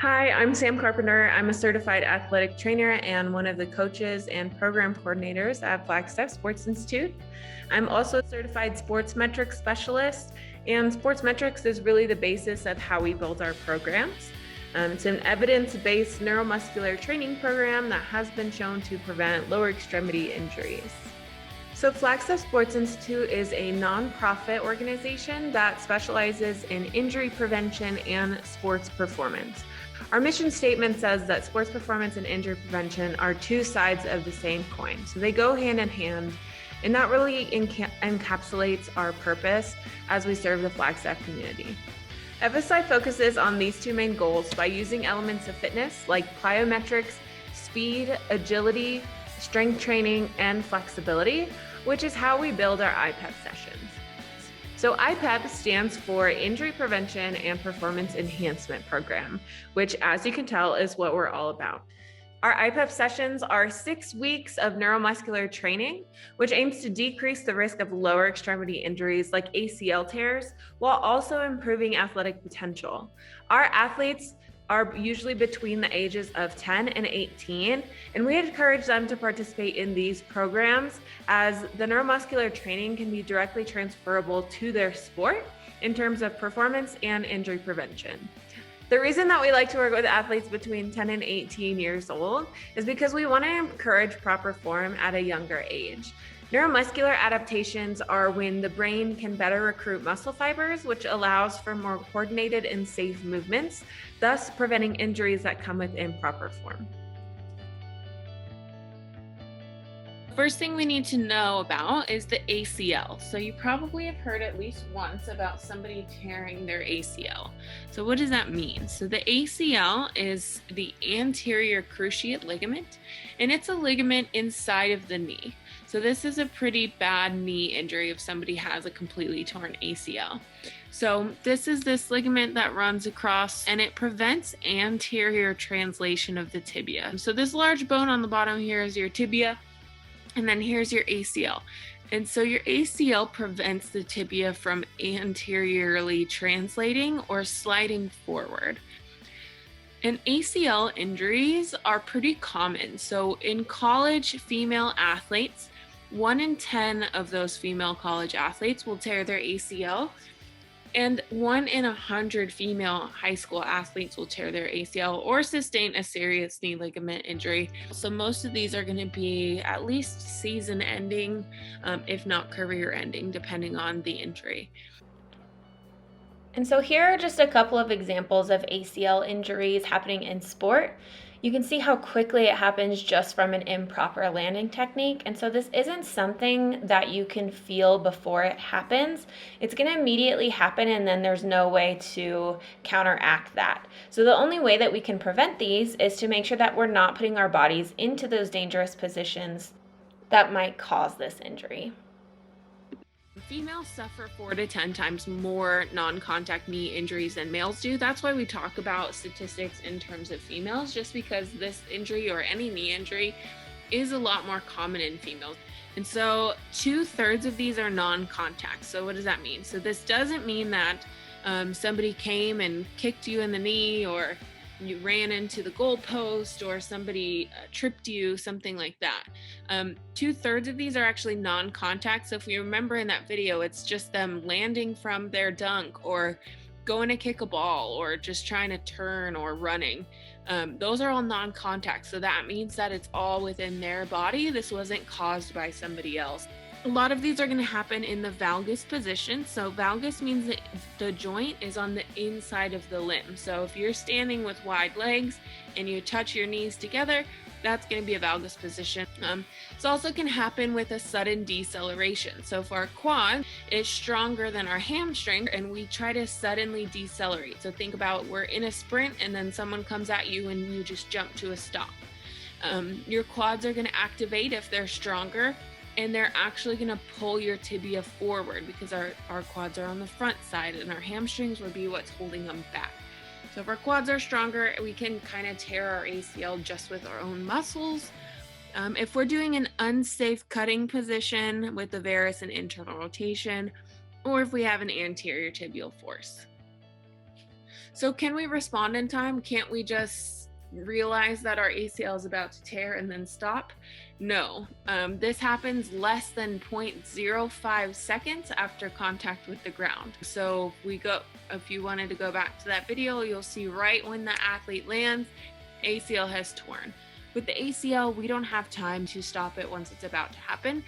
Hi, I'm Sam Carpenter. I'm a certified athletic trainer and one of the coaches and program coordinators at Flagstaff Sports Institute. I'm also a certified sports metrics specialist, and sports metrics is really the basis of how we build our programs. It's an evidence-based neuromuscular training program that has been shown to prevent lower extremity injuries. So Flagstaff Sports Institute is a nonprofit organization that specializes in injury prevention and sports performance. Our mission statement says that sports performance and injury prevention are two sides of the same coin. So they go hand in hand, and that really encapsulates our purpose as we serve the Flagstaff community. FSI focuses on these two main goals by using elements of fitness like plyometrics, speed, agility, strength training, and flexibility, which is how we build our IPEP sessions. So IPEP stands for Injury Prevention and Performance Enhancement Program, which, as you can tell, is what we're all about. Our IPEP sessions are 6 weeks of neuromuscular training, which aims to decrease the risk of lower extremity injuries like ACL tears, while also improving athletic potential. Our athletes are usually between the ages of 10 and 18, and we encourage them to participate in these programs as the neuromuscular training can be directly transferable to their sport in terms of performance and injury prevention. The reason that we like to work with athletes between 10 and 18 years old is because we want to encourage proper form at a younger age. Neuromuscular adaptations are when the brain can better recruit muscle fibers, which allows for more coordinated and safe movements, thus preventing injuries that come with improper form. First thing we need to know about is the ACL. So you probably have heard at least once about somebody tearing their ACL. So what does that mean? So the ACL is the anterior cruciate ligament, and it's a ligament inside of the knee. So this is a pretty bad knee injury if somebody has a completely torn ACL. So this is this ligament that runs across, and it prevents anterior translation of the tibia. So this large bone on the bottom here is your tibia, and then here's your ACL. And so your ACL prevents the tibia from anteriorly translating or sliding forward. And ACL injuries are pretty common. So in college female athletes, 1 in 10 of those female college athletes will tear their ACL, and 1 in 100 female high school athletes will tear their ACL or sustain a serious knee ligament injury. So most of these are going to be at least season ending, if not career ending, depending on the injury. And so here are just a couple of examples of ACL injuries happening in sport. You can see how quickly it happens just from an improper landing technique. And so this isn't something that you can feel before it happens. It's going to immediately happen, and then there's no way to counteract that. So the only way that we can prevent these is to make sure that we're not putting our bodies into those dangerous positions that might cause this injury. Females suffer 4 to 10 times more non-contact knee injuries than males do. That's why we talk about statistics in terms of females, just because this injury or any knee injury is a lot more common in females. And so 2/3 of these are non-contact. So what does that mean? So this doesn't mean that somebody came and kicked you in the knee, or you ran into the goalpost, or somebody tripped you, something like that. 2/3 of these are actually non-contact. So if you remember in that video, it's just them landing from their dunk, or going to kick a ball, or just trying to turn, or running. Those are all non-contact. So that means that it's all within their body. This wasn't caused by somebody else. A lot of these are going to happen in the valgus position. So valgus means that the joint is on the inside of the limb. So if you're standing with wide legs and you touch your knees together, that's going to be a valgus position. This also can happen with a sudden deceleration. So if our quad is stronger than our hamstring and we try to suddenly decelerate. So think about, we're in a sprint and then someone comes at you and you just jump to a stop. Your quads are going to activate if they're stronger, and they're actually going to pull your tibia forward because our quads are on the front side, and our hamstrings would be what's holding them back. So if our quads are stronger, we can kind of tear our ACL just with our own muscles. If we're doing an unsafe cutting position with the varus and internal rotation, or if we have an anterior tibial force. So can we respond in time? Can't we just realize that our ACL is about to tear and then stop? No. This happens less than 0.05 seconds after contact with the ground. So if you wanted to go back to that video, you'll see right when the athlete lands, ACL has torn. With the ACL, we don't have time to stop it once it's about to happen.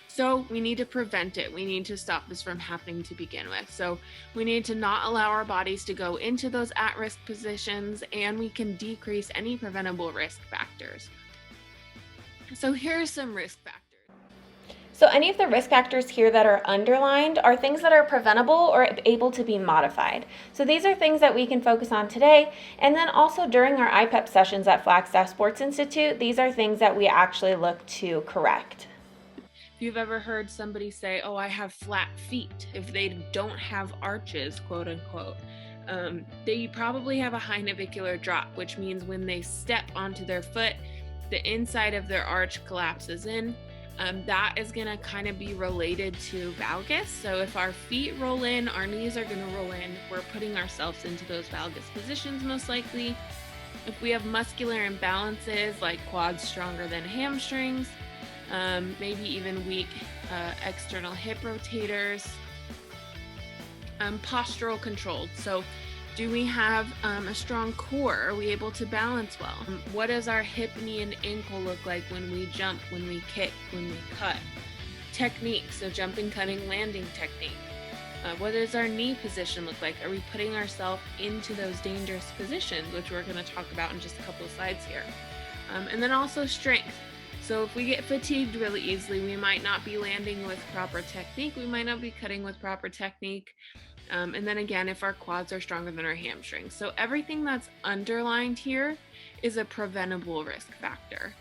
So we need to prevent it. We need to stop this from happening to begin with. So we need to not allow our bodies to go into those at-risk positions, and we can decrease any preventable risk factors. So here are some risk factors. So any of the risk factors here that are underlined are things that are preventable or able to be modified. So these are things that we can focus on today. And then also during our IPEP sessions at Flagstaff Sports Institute, these are things that we actually look to correct. If you've ever heard somebody say, oh, I have flat feet, if they don't have arches, quote unquote, they probably have a high navicular drop, which means when they step onto their foot, the inside of their arch collapses in. That is going to kind of be related to valgus. So if our feet roll in, our knees are going to roll in. We're putting ourselves into those valgus positions most likely. If we have muscular imbalances like quads stronger than hamstrings, maybe even weak external hip rotators, postural control. So do we have a strong core? Are we able to balance well? What does our hip, knee, and ankle look like when we jump, when we kick, when we cut? Technique, so jumping, cutting, landing technique. What does our knee position look like? Are we putting ourselves into those dangerous positions, which we're going to talk about in just a couple of slides here. And then also strength. So if we get fatigued really easily, we might not be landing with proper technique. We might not be cutting with proper technique. And then again, if our quads are stronger than our hamstrings. So everything that's underlined here is a preventable risk factor.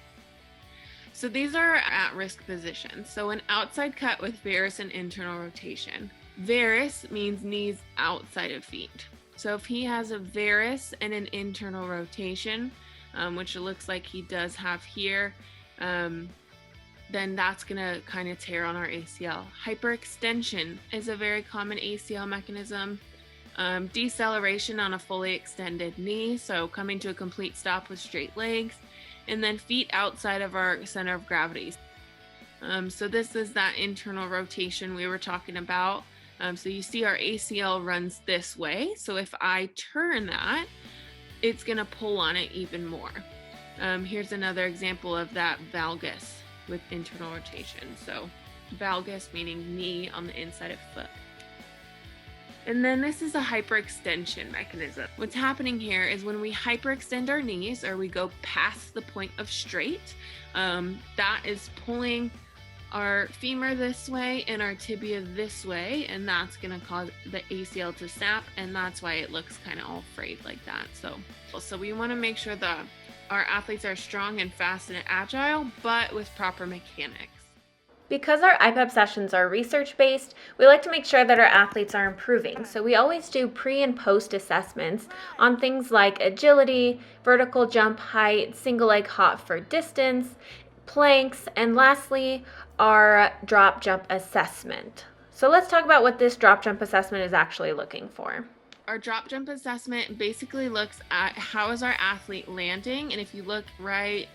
So these are at-risk positions. So an outside cut with varus and internal rotation. Varus means knees outside of feet. So if he has a varus and an internal rotation, which it looks like he does have here, then that's going to kind of tear on our ACL. Hyperextension is a very common ACL mechanism. Deceleration on a fully extended knee, so coming to a complete stop with straight legs, and then feet outside of our center of gravity. So this is that internal rotation we were talking about. So you see our ACL runs this way. So if I turn that, it's going to pull on it even more. Here's another example of that valgus with internal rotation. So valgus meaning knee on the inside of foot. And then this is a hyperextension mechanism. What's happening here is when we hyperextend our knees or we go past the point of straight, that is pulling our femur this way and our tibia this way, and that's going to cause the ACL to snap, and that's why it looks kind of all frayed like that. So we want to make sure that our athletes are strong and fast and agile, but with proper mechanics. Because our IPEP sessions are research-based, we like to make sure that our athletes are improving. So we always do pre and post assessments on things like agility, vertical jump height, single leg hop for distance, planks, and lastly, our drop jump assessment. So let's talk about what this drop jump assessment is actually looking for. Our drop jump assessment basically looks at how is our athlete landing, and if you look right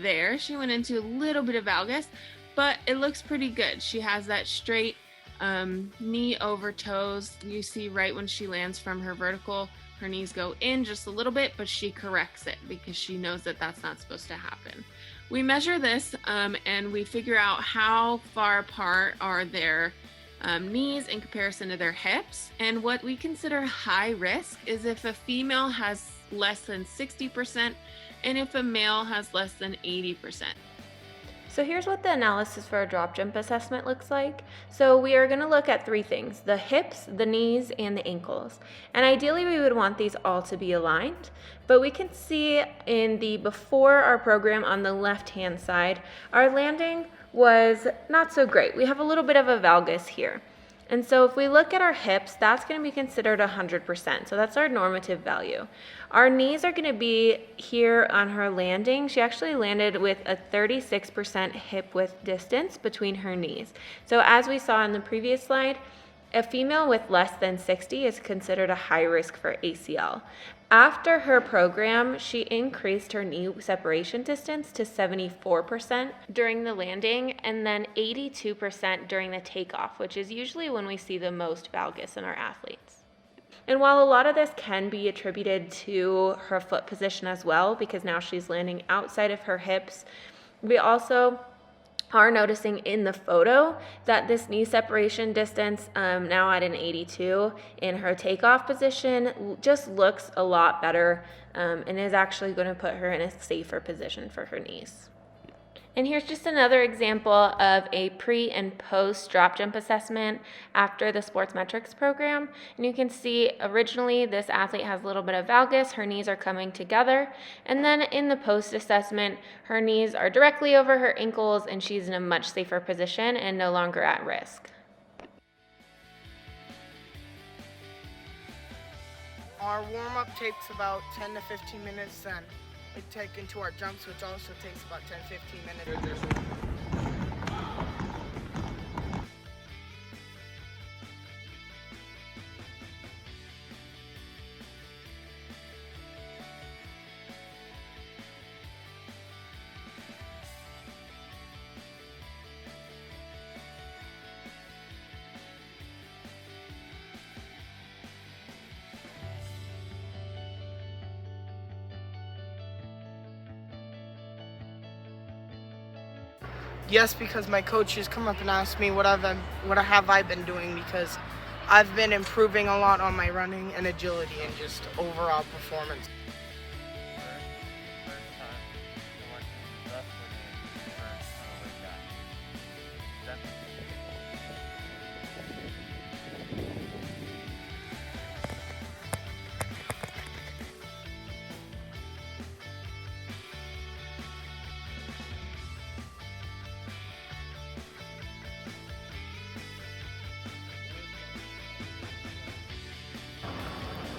there, she went into a little bit of valgus, but it looks pretty good. She has that straight knee over toes. You see right when she lands from her vertical, her knees go in just a little bit, but she corrects it because she knows that that's not supposed to happen. We measure this and we figure out how far apart are their knees in comparison to their hips. And what we consider high risk is if a female has less than 60% and if a male has less than 80%. So here's what the analysis for a drop jump assessment looks like. So we are going to look at three things: the hips, the knees, and the ankles. And ideally we would want these all to be aligned, but we can see in the before our program on the left hand side, our landing was not so great. We have a little bit of a valgus here. And so if we look at our hips, that's going to be considered 100%. So that's our normative value. Our knees are going to be here on her landing. She actually landed with a 36% hip width distance between her knees. So as we saw in the previous slide, A female with less than 60 is considered a high risk for ACL. After her program, she increased her knee separation distance to 74% during the landing and then 82% during the takeoff, which is usually when we see the most valgus in our athletes. And while a lot of this can be attributed to her foot position as well, because now she's landing outside of her hips, we also are noticing in the photo that this knee separation distance, now at an 82 in her takeoff position, just looks a lot better and is actually going to put her in a safer position for her knees. And here's just another example of a pre and post drop jump assessment after the sports metrics program. And you can see originally this athlete has a little bit of valgus, her knees are coming together. And then in the post assessment, her knees are directly over her ankles and she's in a much safer position and no longer at risk. Our warm-up takes about 10 to 15 minutes, then we take into our jumps, which also takes about 10-15 minutes. Yes, because my coaches come up and ask me what have I been doing, because I've been improving a lot on my running and agility and just overall performance.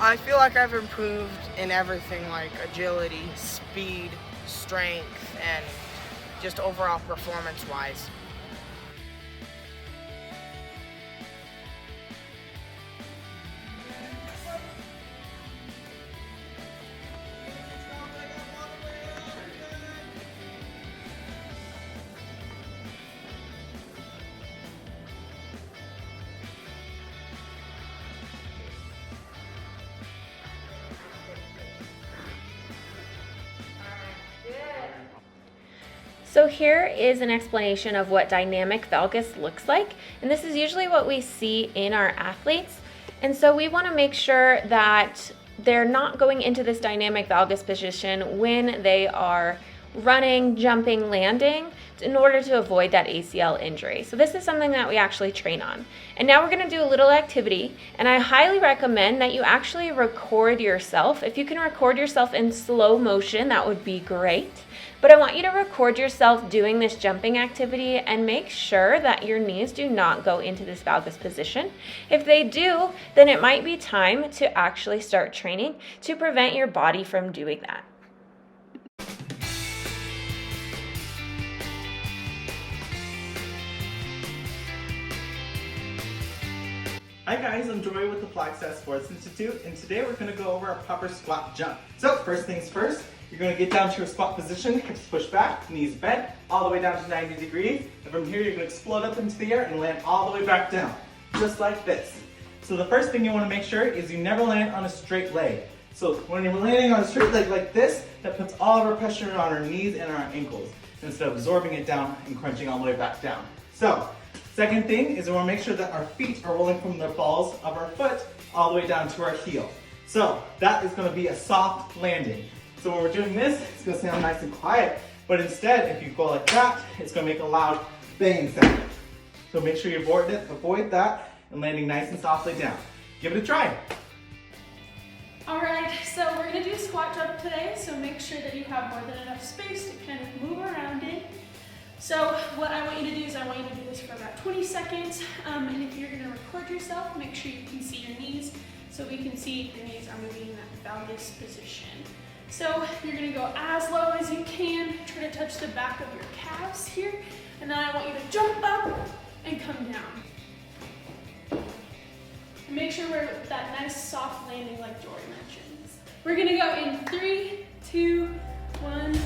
I feel like I've improved in everything, like agility, speed, strength, and just overall performance-wise. So here is an explanation of what dynamic valgus looks like, and this is usually what we see in our athletes. And so we want to make sure that they're not going into this dynamic valgus position when they are running, jumping, landing, in order to avoid that ACL injury. So this is something that we actually train on. And now we're going to do a little activity, and I highly recommend that you actually record yourself. If you can record yourself in slow motion, that would be great. But I want you to record yourself doing this jumping activity and make sure that your knees do not go into this valgus position. If they do, then it might be time to actually start training to prevent your body from doing that. Hi guys, I'm Joy with the Flagstaff Sports Institute, and today we're going to go over a proper squat jump. So first things first, you're going to get down to your squat position, hips push back, knees bent, all the way down to 90 degrees. And from here you're going to explode up into the air and land all the way back down, just like this. So the first thing you want to make sure is you never land on a straight leg. So when you're landing on a straight leg like this, that puts all of our pressure on our knees and our ankles, instead of absorbing it down and crunching all the way back down. So second thing is we want to make sure that our feet are rolling from the balls of our foot all the way down to our heel. So that is going to be a soft landing. So when we're doing this, it's going to sound nice and quiet, but instead, if you go like that, it's going to make a loud banging sound. So make sure you avoid that and landing nice and softly down. Give it a try. Alright, so we're going to do a squat jump today, so make sure that you have more than enough space to kind of move around in. So what I want you to do is I want you to do this for about 20 seconds, and if you're going to record yourself, make sure you can see your knees, so we can see if your knees are moving in that valgus position. So you're going to go as low as you can, try to touch the back of your calves here, and then I want you to jump up and come down. make sure we're that nice soft landing like Jory mentioned. We're gonna go in 3, 2, 1.